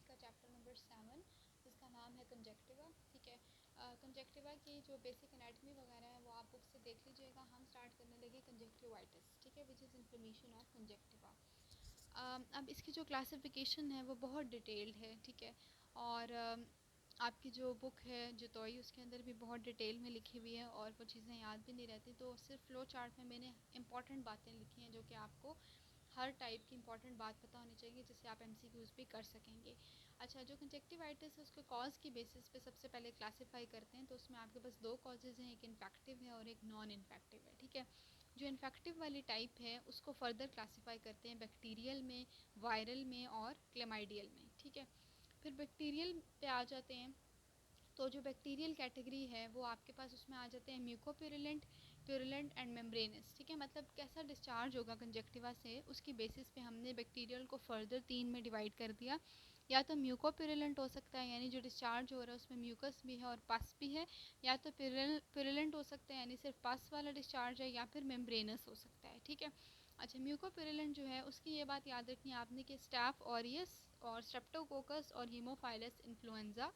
का chapter number 7 जिसका नाम है कंजक्टिवा। ठीक है, कंजक्टिवा की जो बेसिक एनाटमी वगैरह है वो आप बुक से देख लीजिएगा। हम स्टार्ट करने लगे कंजक्टिवाइटिस, ठीक है, which is inflammation of conjunctiva. अब इसकी जो क्लासिफिकेशन है वो बहुत डिटेल्ड है, ठीक है, और आपकी जो बुक है जतोई उसके अंदर भी बहुत डिटेल में लिखी हुई है और वो चीज़ें याद भी नहीं रहती, तो सिर्फ फ्लो चार्ट में मैंने इंपॉर्टेंट बातें लिखी हैं जो कि आपको हर टाइप की इंपॉर्टेंट बात पता होनी चाहिए जिससे आप एमसीक्यूज़ भी कर सकेंगे। अच्छा, जो कंजक्टिवाइटिस है उसके कॉज की बेसिस पे सबसे पहले क्लासिफाई करते हैं, तो उसमें आपके पास दो कॉजेज़ हैं, एक इन्फेक्टिव है और एक नॉन इन्फेक्टिव है। ठीक है, जो इन्फेक्टिव वाली टाइप है उसको फर्दर क्लासिफाई करते हैं बैक्टीरियल में, वायरल में और क्लेमाइडियल में। ठीक है, फिर बैक्टीरियल पे आ जाते हैं, तो जो बैक्टीरियल कैटेगरी है वो आपके पास उसमें आ जाते हैं म्यूकोप्यूरिलेंट, प्यूरिलेंट एंड मेम्ब्रेनस। ठीक है, मतलब कैसा डिस्चार्ज होगा कंजक्टिवा से उसकी बेसिस पे हमने बैक्टीरियल को फर्दर 3 में डिवाइड कर दिया। या तो म्यूकोप्यूरिलेंट हो सकता है, यानी जो डिस्चार्ज हो रहा है उसमें म्यूकस भी है और पस भी है, या तो प्यूरिलेंट हो सकता है यानी सिर्फ पस वाला डिस्चार्ज है, या फिर मेम्ब्रेनस हो सकता है। ठीक है, अच्छा, म्यूकोप्यूरिलेंट जो है उसकी ये बात याद रखनी है आपने कि स्टाफ ऑरियस और स्ट्रेप्टोकोकस और हीमोफाइलस इन्फ्लुएंजा,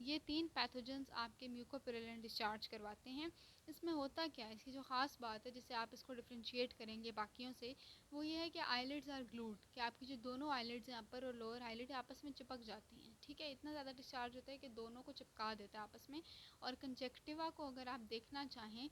ये 3 पैथोजेंस आपके म्यूकोप्यूरिलेंट डिस्चार्ज करवाते हैं। इसमें होता क्या है, इसकी जो ख़ास बात है जिससे आप इसको डिफ्रेंशिएट करेंगे बाकियों से, वो ये है कि आईलिड्स आर ग्लूड, कि आपकी जो दोनों आईलिड्स हैं, अपर और लोअर आईलिड, आपस में चिपक जाती हैं। ठीक है, इतना ज़्यादा डिस्चार्ज होता है कि दोनों को चिपका देता है आपस में। और कंजक्टिवा को अगर आप देखना चाहें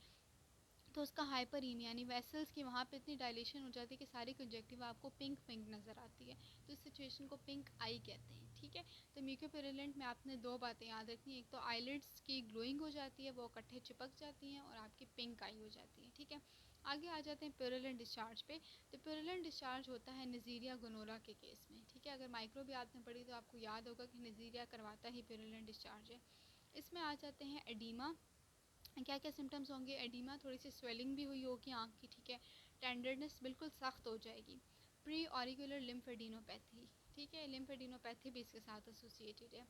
तो उसका हाइपरीमिया यानी वेसल्स की वहाँ पे इतनी डायलेशन हो जाती है कि सारी कंजक्टिवा आपको पिंक पिंक नज़र आती है, तो इस सिचुएशन को पिंक आई कहते हैं। ठीक है, तो म्यूकोप्यूरिलेंट में आपने दो बातें याद रखनी है, एक तो आईलिड्स की ग्लोइंग हो जाती है, वो इकट्ठे चिपक जाती हैं और आपकी पिंक आई हो जाती है। ठीक है, आगे आ जाते हैं प्यूरिलेंट डिस्चार्ज पे। तो प्यूरिलेंट डिस्चार्ज होता है नज़ीरिया गोनोरा के केस में। ठीक है, अगर माइक्रो भी आपने पढ़ी तो आपको याद होगा कि नज़ीरिया करवाता ही प्यूरिलेंट डिस्चार्ज है। इसमें आ जाते हैं एडीमा। क्या क्या सिम्टम्स होंगे, एडिमा, थोड़ी सी स्वेलिंग भी हुई होगी आँख की। ठीक है, टेंडरनेस बिल्कुल सख्त हो जाएगी, प्री ऑरिकुलर लिम्फेडिनोपैथी। ठीक है, लिम्फेडिनोपैथी भी इसके साथ एसोसिएटेड है।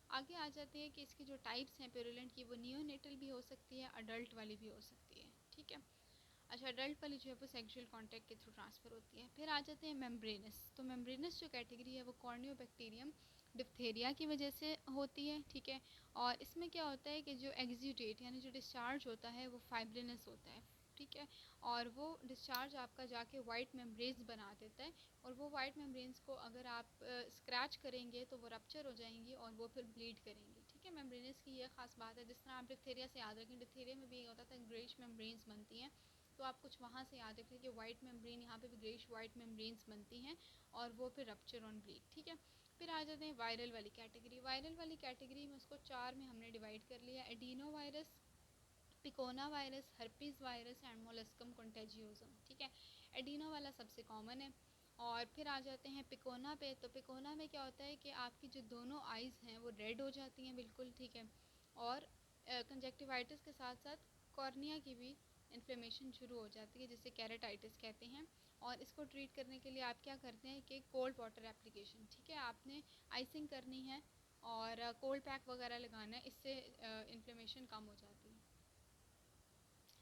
आगे आ जाती है कि इसकी जो टाइप्स हैं प्यूरुलेंट की, वो नियोनेटल भी हो सकती है, अडल्ट वाली भी हो सकती है। ठीक है, अच्छा, अडल्ट वाली जो है वो सेक्सुअल कांटेक्ट के थ्रू ट्रांसफ़र होती है। फिर आ जाते हैं मेम्ब्रेनस। तो मेम्ब्रेनस जो कैटेगरी है वो कॉर्नियोबैक्टीरियम डिप्थेरिया की वजह से होती है। ठीक है, और इसमें क्या होता है कि जो एग्जीडेट यानी जो डिस्चार्ज होता है वो फाइब्रिनस होता है। ठीक है, और वो डिस्चार्ज आपका जाके वाइट मेम्ब्रेन्स बना देता है, और वो वाइट मेम्ब्रेन्स को अगर आप स्क्रैच करेंगे तो वो रप्चर हो जाएंगी और वो फिर ब्लीड करेंगी। ठीक है, मेम्ब्रेनस की ये खास बात है, जिस तरह आप डिप्थेरिया से याद रखें, डिप्थेरिया में भी ये होता था ग्रेइश मेम्ब्रेन्स बनती हैं, तो आप कुछ वहाँ से याद रखें कि वाइट मेम्ब्रेन, यहाँ पे भी ग्रेइश वाइट मेम्ब्रेन्स बनती हैं और वो फिर रप्चर ऑन ब्लीड। ठीक है, फिर आ जाते हैं वायरल वाली कैटेगरी। वायरल वाली कैटेगरी में उसको 4 में हमने डिवाइड कर लिया, adeno virus, picorna virus, herpes virus and molluscum contagiosum. ठीक है, एडिनो वाला सबसे कॉमन है। और फिर आ जाते हैं पिकोना पे। तो पिकोना में क्या होता है कि आपकी जो दोनों आइज़ हैं वो रेड हो जाती हैं बिल्कुल। ठीक है, और कंजक्टिवाइटिस के साथ साथ कॉर्निया की भी इन्फ्लेमेशन शुरू हो जाती है जिसे कैरेटाइटिस कहते हैं। और इसको ट्रीट करने के लिए आप क्या करते हैं कि कोल्ड वाटर एप्लीकेशन, ठीक है, आपने आइसिंग करनी है और कोल्ड पैक वगैरह लगाना है, इससे इन्फ्लेमेशन कम हो जाती है।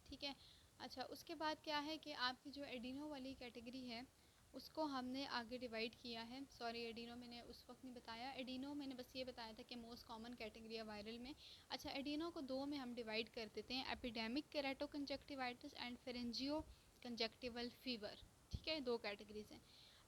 ठीक है, अच्छा, उसके बाद क्या है कि आपकी जो एडिनो वाली कैटेगरी है उसको हमने आगे डिवाइड किया है। सॉरी, एडिनो मैंने उस वक्त नहीं बताया, एडिनो मैंने बस ये बताया था कि मोस्ट कॉमन कैटेगरी है वायरल में। अच्छा, एडिनो को दो में हम डिवाइड कर देते हैं, एपिडेमिक केराटोकंजक्टिवाइटिस एंड फेरेंजियो कंजक्टिवल फीवर। ठीक है, दो कैटेगरीज हैं।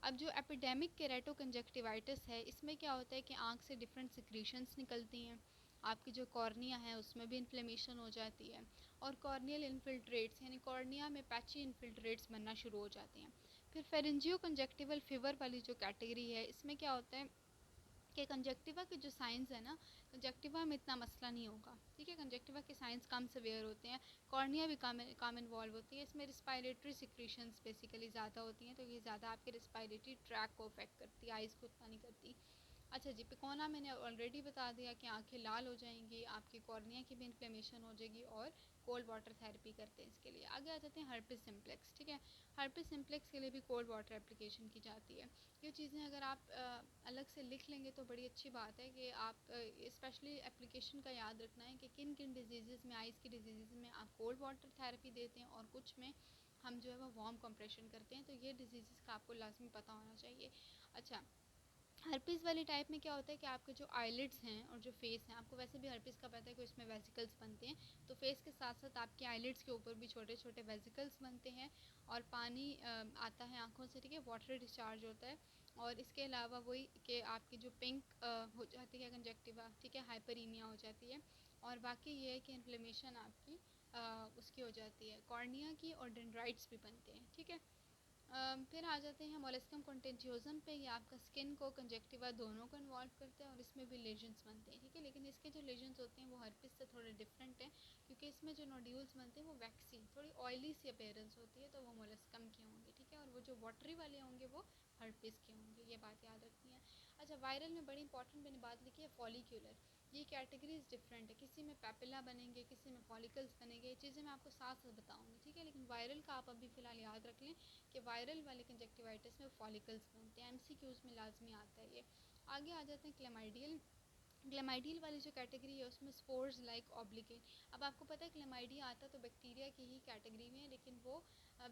अब जो एपिडेमिक केराटोकंजक्टिवाइटिस है इसमें क्या होता है कि आँख से डिफरेंट सिक्रीशंस निकलती हैं, आपकी जो कॉर्निया है उसमें भी इन्फ्लेमेशन हो जाती है, और कॉर्नियल इन्फिल्ट्रेट्स यानी कॉर्निया में पैची इन्फिल्ट्रेट्स बनना शुरू हो जाते हैं। फिर फेरेंजियो कंजक्टिवल फीवर वाली जो कैटेगरी है इसमें क्या होता है कि कंजक्टिवा के जो साइंस है ना, कंजक्टिवा में इतना मसला नहीं होगा। ठीक है, कंजक्टिवा के साइंस कम सवेयर होते हैं, कॉर्निया भी कम इन्वॉल्व होती है, इसमें रिस्पायरेटरी सिक्रीशंस बेसिकली ज़्यादा होती हैं, तो ये ज़्यादा आपके रिस्पायरेटरी ट्रैक को अफेक्ट करती है, आइज़ को उतना नहीं करती। अच्छा जी, पिकोना मैंने ऑलरेडी बता दिया कि आंखें लाल हो जाएंगी, आपकी कॉर्निया की भी इन्फ्लेमेशन हो जाएगी, और कोल्ड वाटर थेरेपी करते हैं इसके लिए। आगे आ जाते हैं हर्पिस सिम्प्लेक्स। ठीक है, हर्पिस सिम्प्लेक्स के लिए भी कोल्ड वाटर एप्लीकेशन की जाती है। ये चीज़ें अगर आप अलग से लिख लेंगे तो बड़ी अच्छी बात है कि आप स्पेशली एप्लीकेशन का याद रखना है कि किन किन डिजीज़ में, आइज़ की डिजीज़ में आप कोल्ड वाटर थेरेपी देते हैं और कुछ में हम जो है वो वार्म कंप्रेशन करते हैं, तो ये डिजीज़ का आपको लाजमी पता होना चाहिए। अच्छा, हर्पीस वाली टाइप में क्या होता है कि आपके जो आईलिड्स हैं और जो फेस हैं, आपको वैसे भी हर्पीस का पता है कि उसमें वेसिकल्स बनते हैं, तो फेस के साथ साथ आपके आईलिड्स के ऊपर भी छोटे छोटे वेसिकल्स बनते हैं और पानी आता है आँखों से, ठीक है, वाटर डिस्चार्ज होता है। और इसके अलावा वही कि आपकी जो पिंक हो जाती है कंजक्टिवा, ठीक है, हाइपरीमिया हो जाती है। और बाकी ये है कि इन्फ्लेमेशन आपकी उसकी हो जाती है, कॉर्निया की, और डेंड्राइट्स भी बनते हैं, ठीक है। फिर आ जाते हैं मोलस्कम कॉन्टेजियोजम पे। ये आपका स्किन को, कंजक्टिवा दोनों को इन्वॉल्व करते हैं और इसमें भी लेजन्स बनते हैं, ठीक है। लेकिन इसके जो लेजन्स होते हैं वो हर्पिस से थोड़े डिफरेंट हैं, क्योंकि इसमें जो नोड्यूल्स बनते हैं वो वैक्सी, थोड़ी ऑयली सी अपीयरेंस होती है, तो वो मोलस्कम के होंगे, ठीक है। और वो जो वाटरी वाले होंगे वो हर्पिस के होंगे, ये बात याद रखनी है। अच्छा, वायरल में बड़ी इंपॉर्टेंट मैंने बात लिखी है फॉलिक्यूलर। ये कैटेगरीज डिफरेंट है, किसी में पैपिला बनेंगे, किसी में फॉलिकल्स बनेंगे, ये चीज़ें मैं आपको साथ साथ बताऊंगी, ठीक है। लेकिन वायरल का आप अभी फ़िलहाल याद रख लें कि वायरल वाले कंजक्टिवाइटिस में फॉलिकल्स बनते हैं, एमसीक्यूज़ में लाजमी आता है ये। आगे आ जाते हैं क्लेमाइडियल। क्लेमाइडियल वाली जो कैटेगरी है उसमें स्पोर्स लाइक ऑब्लिगेट। अब आपको पता है क्लेमाइडिया आता तो बैक्टीरिया की ही कैटेगरी में है, लेकिन वो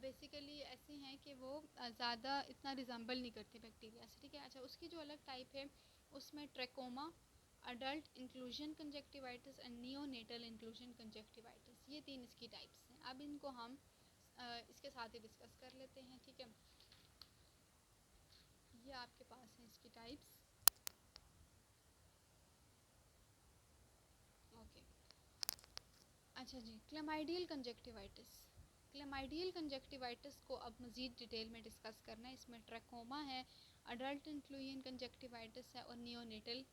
बेसिकली ऐसे हैं कि वो ज़्यादा इतना रिजम्बल नहीं करते बैक्टीरिया से, ठीक है। अच्छा, उसकी जो अलग टाइप है उसमें trachoma, adult inclusion conjunctivitis and neonatal inclusion conjunctivitis, ये 3 इसकी टाइप्स हैं। अब इनको हम इसके साथ ही डिस्कस कर लेते हैं, ठीक है। ये आपके पास है इसकी टाइप्स, ओके। अच्छा जी, क्लेमाइडियल कंजक्टिवाइटिस। क्लेमाइडियल कंजक्टिवाइटिस को अब मज़ीद डिटेल में डिस्कस करना है। इसमें ट्रैकोमा है, अडल्ट इंक्लूजन कंजक्टिवाइटिस है और नियोनेटल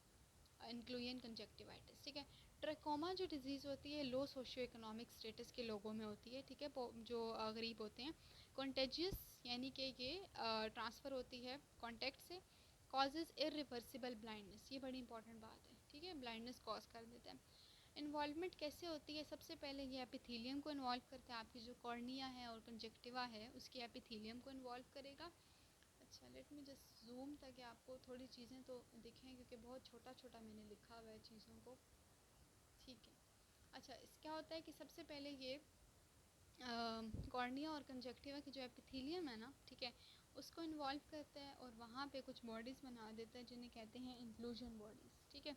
इंक्लूजन कंजक्टिवाइटिस, ठीक है। ट्रैकोमा जो डिजीज़ होती है लो सोशियो इकोनॉमिक स्टेटस के लोगों में होती है, ठीक है, जो गरीब होते हैं। कॉन्टेजियस यानी कि ये ट्रांसफ़र होती है कॉन्टैक्ट से। कॉजेज़ इरिवर्सिबल ब्लाइंडनेस, ये बड़ी इंपॉर्टेंट बात है, ठीक है, ब्लाइंडनेस कॉज कर देता है। इन्वॉल्वमेंट कैसे होती है? सबसे पहले ये एपिथीलियम को इन्वॉल्व करता है, आपकी जो कॉर्निया है और कंजक्टिवा है उसकी एपिथीलियम को इन्वॉल्व करेगा। अच्छा, लेट मी जस्ट जूम ताकि आपको थोड़ी चीज़ें तो दिखें, क्योंकि बहुत छोटा छोटा मैंने लिखा हुआ है चीज़ों को, ठीक है। अच्छा, इस क्या होता है कि सबसे पहले ये कॉर्निया और कंजक्टिवा की जो एपिथीलियम है ना, ठीक है, उसको इन्वॉल्व करता है और वहाँ पे कुछ बॉडीज़ बना देता है जिन्हें कहते हैं इंक्लूजन बॉडीज़, ठीक है।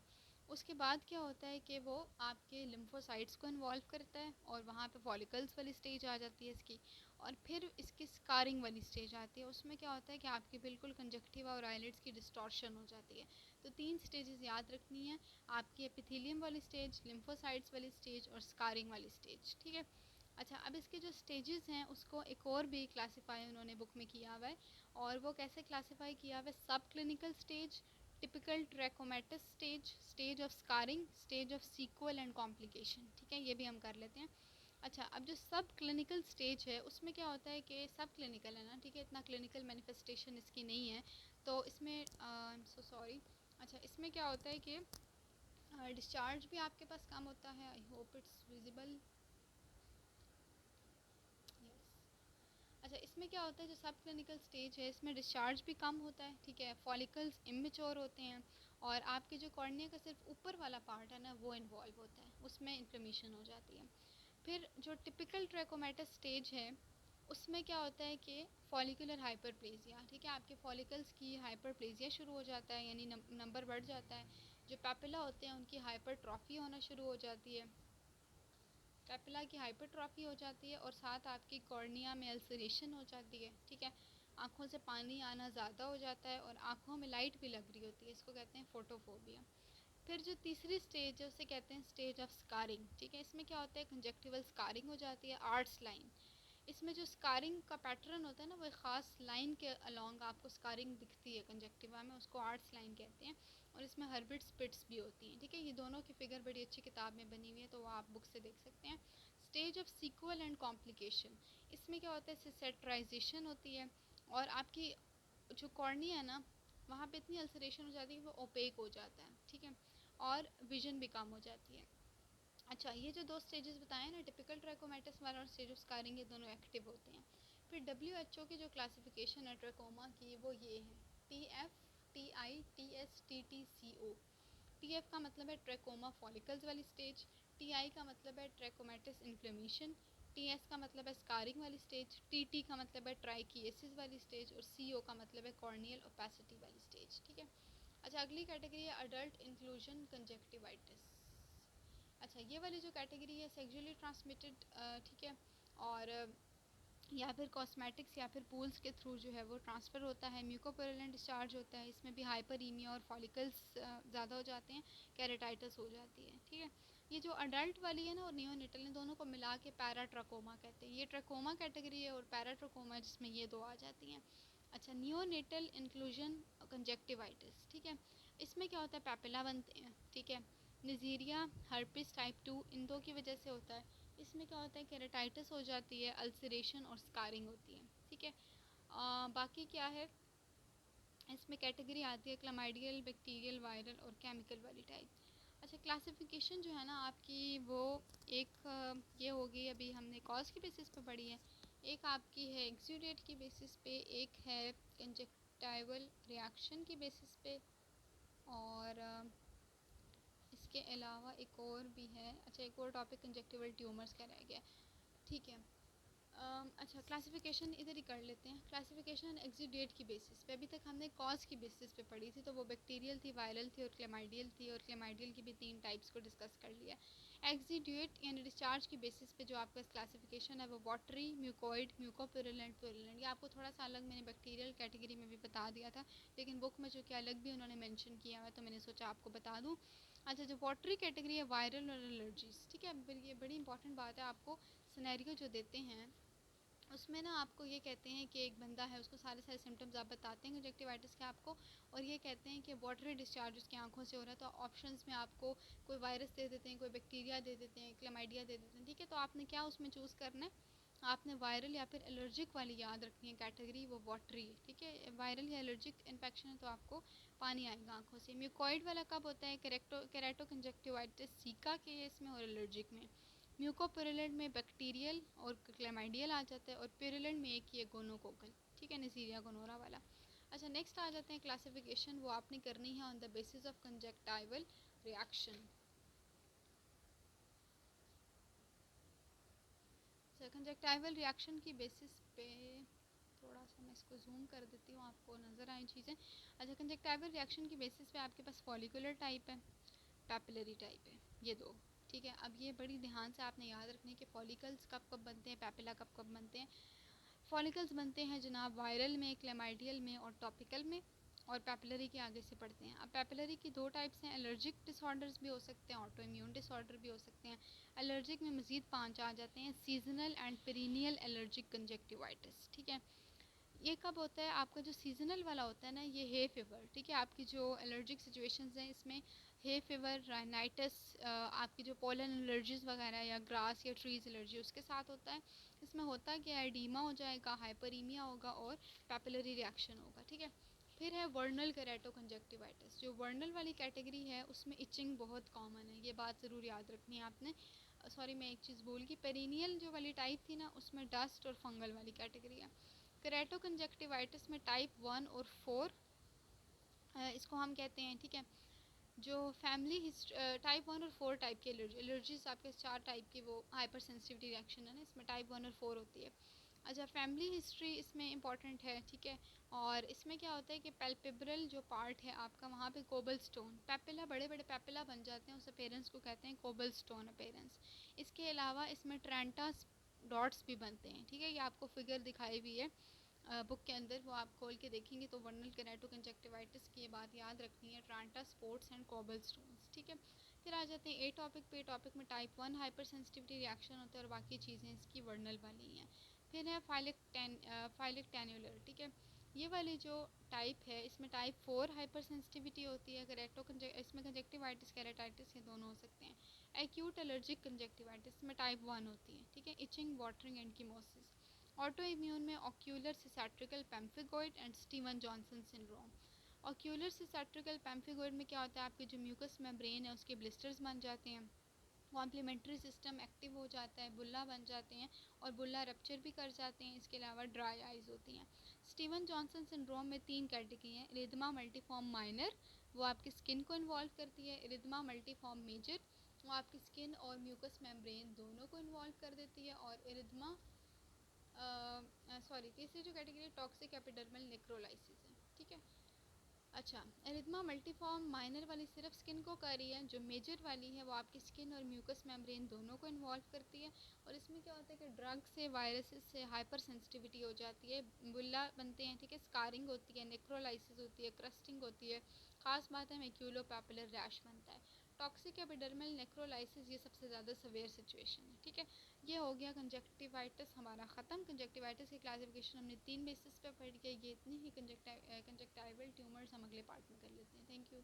उसके बाद क्या होता है कि वो आपके लिम्फोसाइट्स को इन्वॉल्व करता है और वहाँ पे फॉलिकल्स वाली स्टेज आ जाती है इसकी। और फिर इसकी स्कारिंग वाली स्टेज आती है, उसमें क्या होता है कि आपकी बिल्कुल कंजक्टिवा और आईलिड्स की डिस्टॉर्शन हो जाती है। तो 3 स्टेजेस याद रखनी है, आपकी एपिथीलियम वाली स्टेज, लिम्फोसाइट्स वाली स्टेज और स्कारिंग वाली स्टेज, ठीक है। अच्छा, अब इसके जो स्टेजेस हैं उसको एक और भी क्लासीफाई उन्होंने बुक में किया हुआ है, और वो कैसे क्लासीफाई किया हुआ है? सब clinical stage, typical trachomatous stage, stage of scarring, stage of sequel and complication, ठीक है, ये भी हम कर लेते हैं। अच्छा, अब जो सब क्लिनिकल स्टेज है उसमें क्या होता है कि सब क्लिनिकल है ना, ठीक है, इतना क्लिनिकल मैनिफेस्टेशन इसकी नहीं है, तो इसमें आई एम सो सॉरी। अच्छा, इसमें क्या होता है कि डिस्चार्ज भी आपके पास कम होता है, I hope it's visible, yes. अच्छा, इसमें क्या होता है, जो सब क्लिनिकल स्टेज है इसमें डिस्चार्ज भी कम होता है, ठीक है, फॉलिकल्स इमेच्योर होते हैं और आपके जो कॉर्निया का सिर्फ ऊपर वाला पार्ट है ना वो इन्वॉल्व होता है, उसमें इन्फ्लेमेशन हो जाती है। फिर जो टिपिकल ट्रैकोमेटस स्टेज है उसमें क्या होता है कि फॉलिकुलर हाइपरप्लेजिया, ठीक है, आपके फॉलिकल्स की हाइपरप्लेजिया शुरू हो जाता है, यानी नंबर बढ़ जाता है। जो पैपिला होते हैं उनकी हाइपरट्रॉफी होना शुरू हो जाती है, पैपिला की हाइपरट्रॉफी हो जाती है और साथ आपकी कॉर्निया में अल्सरेशन हो जाती है, ठीक है। आँखों से पानी आना ज़्यादा हो जाता है और आँखों में लाइट भी लग रही होती है, इसको कहते हैं फोटोफोबिया। फिर जो तीसरी स्टेज है उसे कहते हैं स्टेज ऑफ स्कारिंग, ठीक है। इसमें क्या होता है, कंजक्टिवल स्कारिंग हो जाती है, आर्ट्स लाइन। इसमें जो स्कारिंग का पैटर्न होता है ना वो एक ख़ास लाइन के अलोंग आपको स्कारिंग दिखती है कंजक्टिवा में, उसको आर्ट्स लाइन कहते हैं। और इसमें हर्बिट स्पिट्स भी होती हैं, ठीक है। ये दोनों की फिगर बड़ी अच्छी किताब में बनी हुई है, तो वो आप बुक से देख सकते हैं। Stage of sequel and complication, इसमें क्या होता है, सिसेट्राइजेशन होती है और आपकी जो कॉर्निया है ना वहाँ पे इतनी अल्सरेशन हो जाती है कि वो ओपेक हो जाता है, ठीक है, और विजन भी कम हो जाती है। अच्छा, ये जो 2 स्टेजेस बताए ना, टिपिकल ट्रैकोमेटस वाला और स्टेज ऑफ स्कारिंग, ये दोनों एक्टिव होते हैं। फिर WHO की जो क्लासिफिकेशन है ट्रैकोमा की वो ये है, TF TI TS TTCO। TF का मतलब है ट्रैकोमा फॉलिकल्स वाली स्टेज, TI का मतलब है ट्रैकोमेटस इन्फ्लेमेशन, TS का मतलब है स्कारिंग वाली स्टेज, TT का मतलब है ट्राइकिएसिस वाली स्टेज और CO का मतलब है कॉर्नियल ओपेसिटी वाली स्टेज, ठीक है। अच्छा, अगली कैटेगरी है अडल्ट इंक्लूजन कंजक्टिवाइटिस। अच्छा, ये वाली जो कैटेगरी है सेक्सुअली ट्रांसमिटेड, ठीक है, और या फिर कॉस्मेटिक्स या फिर पूल्स के थ्रू जो है वो ट्रांसफ़र होता है। म्यूकोपुरुलेंट डिस्चार्ज होता है, इसमें भी हाइपरीमिया और फॉलिकल्स ज़्यादा हो जाते हैं, कैरेटाइटिस हो जाती है, ठीक है। ये जो अडल्ट वाली है ना और नियोनेटल ने दोनों को मिला के पैराट्राकोमा कहते हैं। ये ट्राकोमा कैटेगरी है और पैराट्राकोमा जिसमें ये दो आ जाती हैं। अच्छा, नियोनेटल इंक्लूजन कंजक्टिवाइटिस, ठीक है, इसमें क्या होता है, पैपिला बनते हैं, ठीक है। निजीरिया, हर्पिस टाइप 2, इन दो की वजह से होता है। इसमें क्या होता है, केराटाइटिस हो जाती है, अल्सरेशन और स्कारिंग होती है, ठीक है। बाकी क्या है, इसमें कैटेगरी आती है क्लमाइडियल, बैक्टीरियल, वायरल और केमिकल वाली टाइप। अच्छा, क्लासिफिकेशन जो है ना आपकी वो एक ये होगी, अभी हमने कॉज की बेसिस पे पढ़ी है, एक आपकी है एक्सूडेट की बेसिस पे, एक है कंजक्टाइवल रिएक्शन की बेसिस पे, और इसके अलावा एक और भी है। अच्छा, एक और टॉपिक कंजक्टिवल ट्यूमर्स का रह गया, ठीक है। अच्छा, क्लासिफिकेशन इधर ही कर लेते हैं। क्लासिफिकेशन एक्सीडेट की बेसिस पे, अभी तक हमने कॉज की बेसिस पे पढ़ी थी, तो वो बैक्टीरियल थी, वायरल थी और क्लेमाइडियल थी, और क्लेमाइडियल की भी 3 टाइप्स को डिस्कस कर लिया। एक्सीडेट यानी डिस्चार्ज की बेसिस पे जो आपका क्लासिफिकेशन है वो वाटरी, म्यूकोइड, म्यूकोपुरुलेंट, पुरुलेंट। ये आपको थोड़ा सा अलग मैंने बैक्टीरियल कैटेगरी में भी बता दिया था, लेकिन बुक में जो कि अलग भी उन्होंने मेंशन किया हुआ है, तो मैंने सोचा आपको बता दूँ। अच्छा, जो वाटरी कैटेगरी है वायरल और एलर्जीज, ठीक है, ये बड़ी इंपॉर्टेंट बात है। आपको सिनेरियो जो देते हैं उसमें ना आपको ये कहते हैं कि एक बंदा है, उसको सारे सारे सिम्टम्स आप बताते हैं कंजक्टिवाइटिस के आपको, और ये कहते हैं कि वाटरी डिस्चार्ज उसकी आंखों से हो रहा है, तो ऑप्शंस में आपको कोई वायरस दे देते हैं, कोई बैक्टीरिया दे देते हैं, क्लेमाइडिया दे देते हैं, ठीक है। तो आपने क्या उसमें चूज़ करना है, आपने वायरल या फिर एलर्जिक वाली याद रखनी है कैटेगरी, वो वाटरी है, ठीक है। वायरल या एलर्जिक इन्फेक्शन है तो आपको पानी आएगा आंखों से। म्यूकोइड वाला कब होता है, केरेटो कंजक्टिवाइटिस सीका के इसमें और एलर्जिक में। म्यूकोपुरुलेंट में बैक्टीरियल और क्लेमाइडियल आ जाता है, और पुरुलेंट में एक ये गोनोकोकल, ठीक है, निसीरिया गोनोरा वाला। अच्छा, नेक्स्ट आ जाते हैं क्लासिफिकेशन, वो आपने करनी है on the basis of conjunctival reaction. अच्छा, कंजक्टाइवल रिएक्शन की बेसिस पे थोड़ा सा मैं इसको जूम कर देती हूँ, आपको नज़र आए चीज़ें। अच्छा, कंजक्टाइवल रिएक्शन की बेसिस पे आपके पास फॉलिकुलर टाइप है, पैपिलरी टाइप है, ये दो, ठीक है। अब ये बड़ी ध्यान से आपने याद रखनी कि फॉलिकल्स कब कब बनते हैं, पैपिला कब कब बनते हैं। फॉलिकल्स बनते हैं जनाब वायरल में, क्लेमाइडियल में और टॉपिकल में, और पैपिलरी के आगे से पढ़ते हैं। अब पैपिलरी की 2 टाइप्स हैं, एलर्जिक डिसऑर्डर्स भी हो सकते हैं, ऑटो इम्यून डिसऑर्डर भी हो सकते हैं। एलर्जिक में मज़ीद 5 आ जाते हैं, seasonal and perennial allergic conjunctivitis, ठीक है। ये कब होता है, आपका जो सीजनल वाला होता है ना, ये हे फीवर, ठीक है, आपकी जो एलर्जिक सिचुएशंस हैं इसमें हे फीवर, राइनाइटिस, आपकी जो पोलन एलर्जीज वगैरह या ग्रास या ट्रीज एलर्जी उसके साथ होता है। इसमें होता क्या है, एडीमा हो जाएगा, हाइपरीमिया होगा और पैपिलरी रिएक्शन होगा, ठीक है। फिर है वर्नल केरेटो कंजक्टिवाइटिस। जो वर्नल वाली कैटेगरी है उसमें इचिंग बहुत कॉमन है, ये बात ज़रूर याद रखनी है आपने। सॉरी, मैं एक चीज़ भूल गई, पेरिनियल जो वाली टाइप थी ना उसमें डस्ट और फंगल वाली कैटेगरी है। केरेटो कंजक्टिवाइटिस में टाइप 1 और 4 इसको हम कहते हैं, ठीक है। जो फैमिली हिस्ट्री टाइप 1 और 4 टाइप की एलर्जीज आपके 4 टाइप की वो हाइपर सेंसिटिविटी रिएक्शन है ना, इसमें टाइप 1 और 4 होती है। अच्छा, फैमिली हिस्ट्री इसमें इंपॉर्टेंट है, ठीक है। और इसमें क्या होता है कि पैल्पेब्रल जो पार्ट है आपका वहाँ पे कोबल स्टोन, पैपिला, बड़े बड़े पैपिला बन जाते हैं, उस अपेरेंस को कहते हैं कोबल स्टोन अपेरेंस। इसके अलावा इसमें ट्रेंटास डॉट्स भी बनते हैं, ठीक है, ये आपको फिगर दिखाई हुई है बुक के अंदर, वो आप खोल के देखेंगे तो वर्नल केरेटो कंजक्टिवाइटिस की ये बात याद रखनी है, ट्रांटा स्पोर्ट्स एंड कोबल स्टोन्स, ठीक है। फिर आ जाते हैं ए टॉपिक पे। टॉपिक में टाइप 1 हाइपर सेंसिटिविटी रिएक्शन होता है और बाकी चीज़ें इसकी वर्नल वाली हैं। फिर है फाइलिक टेन्यूलर, ठीक है। ये वाली जो टाइप है इसमें टाइप 4 हाइपर सेंसिटिविटी होती है, इसमें कंजक्टिवाइटिस केराटाइटिस ये दोनों हो सकते हैं। एक्यूट एलर्जिक कंजक्टिवाइटिस में टाइप 1 होती है, ठीक है, itching, watering and chemosis. Auto immune में ocular cicatricial pemphigoid and Steven Johnson syndrome. Ocular cicatricial pemphigoid में क्या होता है, आपके जो म्यूकस मेम्ब्रेन है उसके ब्लिस्टर्स बन जाते हैं, कॉम्प्लीमेंट्री सिस्टम एक्टिव हो जाता है, बुल्ला बन जाते हैं और बुल्ला रप्चर भी कर जाते हैं। इसके अलावा ड्राई आइज़ होती हैं। स्टीवन जॉनसन सिंड्रोम में 3 कैटेगरी हैं, इरिथमा मल्टीफॉर्म माइनर, वो आपकी स्किन को इन्वॉल्व करती है। इरिथमा मल्टीफॉर्म मेजर, वो आपकी स्किन और म्यूकस मेम्ब्रेन दोनों को इन्वॉल्व कर देती है। और इरिथमा सॉरी तीसरी जो कैटेगरी टॉक्सिक एपिडर्मल नेक्रोलाइसिस है, ठीक है। अच्छा, एरिथमा मल्टीफॉर्म माइनर वाली सिर्फ स्किन को कर रही है, जो मेजर वाली है वो आपकी स्किन और म्यूकस मेम्ब्रेन दोनों को इन्वॉल्व करती है। और इसमें क्या होता है कि ड्रग से, वायरसेस से हाइपर सेंसिटिविटी हो जाती है, बुल्ला बनते हैं, ठीक है, स्कारिंग होती है, नेक्रोलाइसिस होती है, क्रस्टिंग होती है, खास बात है मैक्यूलो पैपुलर रैश बनता है, टॉक्सिक एपिडर्मल नेक्रोलाइसिस, ये सबसे ज़्यादा सवेयर सिचुएशन है। ठीक है, ये हो गया कंजक्टिवाइटिस हमारा ख़त्म। कंजक्टिवाइटिस की क्लासिफिकेशन हमने 3 बेसिस पे पढ़ी है। ये इतनी ही कंजक्टाइवल ट्यूमर्स हम अगले पार्ट में कर लेते हैं। Thank you.